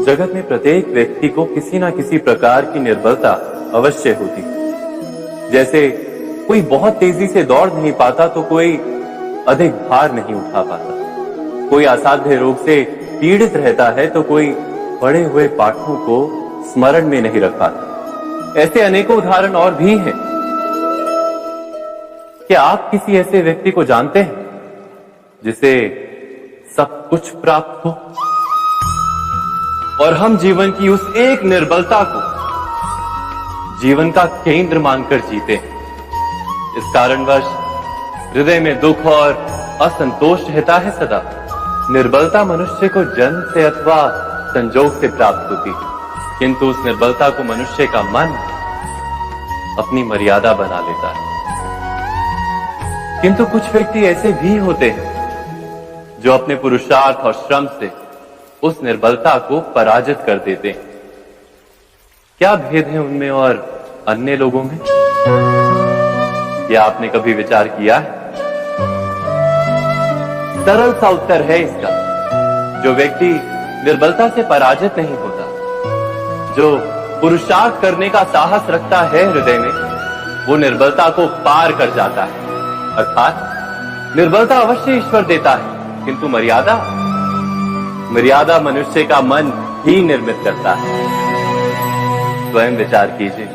जगत में प्रत्येक व्यक्ति को किसी न किसी प्रकार की निर्बलता अवश्य होती है। जैसे कोई बहुत तेजी से दौड़ नहीं पाता तो कोई अधिक भार नहीं उठा पाता, कोई असाध्य रोग से पीड़ित रहता है तो कोई पढ़े हुए पाठों को स्मरण में नहीं रख पाता। ऐसे अनेकों उदाहरण और भी हैं। क्या आप किसी ऐसे व्यक्ति को जानते हैं जिसे सब कुछ प्राप्त हो और हम जीवन की उस एक निर्बलता को जीवन का केंद्र मानकर जीते हैं? इस कारणवश हृदय में दुख और असंतोष रहता है सदा। निर्बलता मनुष्य को जन्म से अथवा संजोग से प्राप्त होती है, किंतु उस निर्बलता को मनुष्य का मन अपनी मर्यादा बना लेता है। किंतु कुछ व्यक्ति ऐसे भी होते हैं जो अपने पुरुषार्थ और श्रम से उस निर्बलता को पराजित कर देते हैं। क्या भेद है उनमें और अन्य लोगों में? क्या आपने कभी विचार किया है? सरल सा उत्तर है इसका। जो व्यक्ति निर्बलता से पराजित नहीं होता, जो पुरुषार्थ करने का साहस रखता है हृदय में, वो निर्बलता को पार कर जाता है। अर्थात निर्बलता अवश्य ईश्वर देता है, किंतु मर्यादा मनुष्य का मन ही निर्मित करता है। स्वयं विचार कीजिए।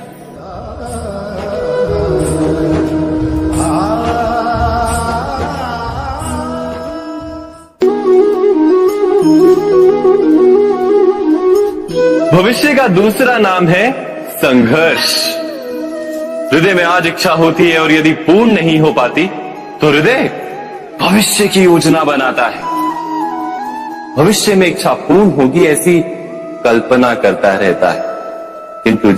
भविष्य का दूसरा नाम है संघर्ष। हृदय में आज इच्छा होती है और यदि पूर्ण नहीं हो पाती तो हृदय भविष्य की योजना बनाता है। भविष्य में इच्छा पूर्ण होगी ऐसी कल्पना करता रहता है, किंतु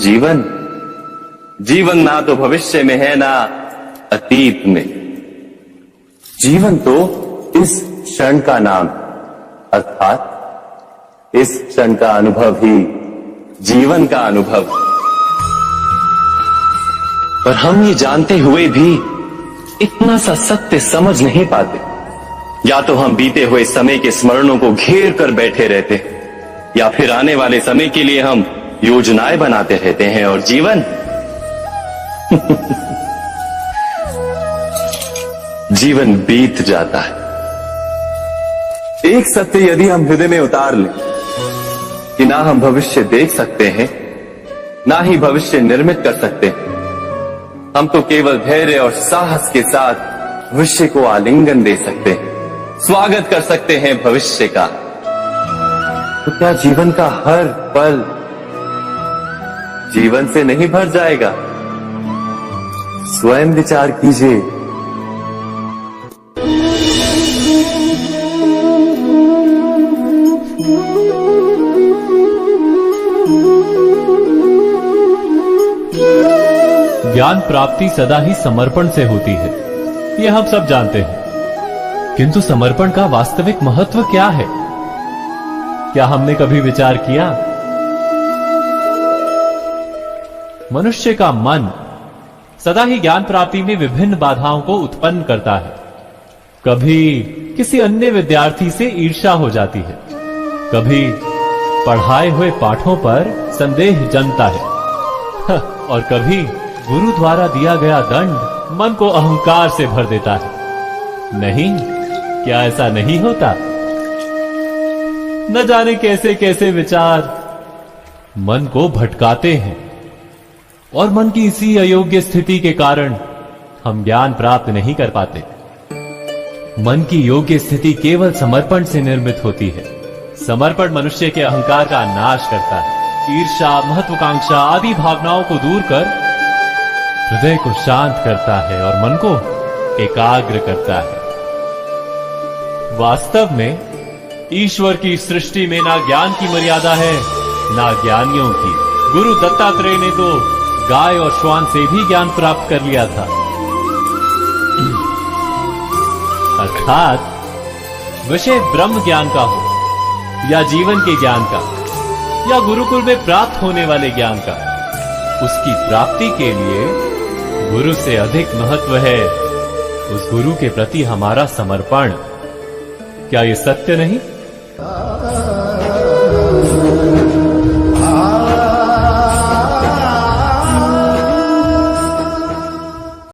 जीवन ना तो भविष्य में है ना अतीत में। जीवन तो इस क्षण का नाम, अर्थात इस क्षण का अनुभव ही जीवन का अनुभव। पर हम ये जानते हुए भी इतना सा सत्य समझ नहीं पाते। या तो हम बीते हुए समय के स्मरणों को घेर कर बैठे रहते, या फिर आने वाले समय के लिए हम योजनाएं बनाते रहते हैं और जीवन जीवन बीत जाता है। एक सत्य यदि हम हृदय में उतार लें कि ना हम भविष्य देख सकते हैं, ना ही भविष्य निर्मित कर सकते हैं, हम तो केवल धैर्य और साहस के साथ भविष्य को आलिंगन दे सकते हैं, स्वागत कर सकते हैं भविष्य का। तो क्या जीवन का हर पल जीवन से नहीं भर जाएगा? स्वयं विचार कीजिए। ज्ञान प्राप्ति सदा ही समर्पण से होती है, ये हम सब जानते हैं। किंतु समर्पण का वास्तविक महत्व क्या है? क्या हमने कभी विचार किया? मनुष्य का मन सदा ही ज्ञान प्राप्ति में विभिन्न बाधाओं को उत्पन्न करता है। कभी किसी अन्य विद्यार्थी से ईर्ष्या हो जाती है, कभी पढ़ाए हुए पाठों पर संदेह जन्मता है और कभी गुरु द्वारा दिया गया दंड मन को अहंकार से भर देता है। नहीं, क्या ऐसा नहीं होता? न जाने कैसे कैसे विचार मन को भटकाते हैं और मन की इसी अयोग्य स्थिति के कारण हम ज्ञान प्राप्त नहीं कर पाते। मन की योग्य स्थिति केवल समर्पण से निर्मित होती है। समर्पण मनुष्य के अहंकार का नाश करता है, ईर्ष्या, महत्वाकांक्षा आदि भावनाओं को दूर कर हृदय को शांत करता है और मन को एकाग्र करता है। वास्तव में ईश्वर की सृष्टि में ना ज्ञान की मर्यादा है ना ज्ञानियों की। गुरु दत्तात्रेय ने तो गाय और श्वान से भी ज्ञान प्राप्त कर लिया था। अर्थात विषय ब्रह्म ज्ञान का हो या जीवन के ज्ञान का या गुरुकुल में प्राप्त होने वाले ज्ञान का, उसकी प्राप्ति के लिए गुरु से अधिक महत्व है उस गुरु के प्रति हमारा समर्पण। क्या ये सत्य नहीं?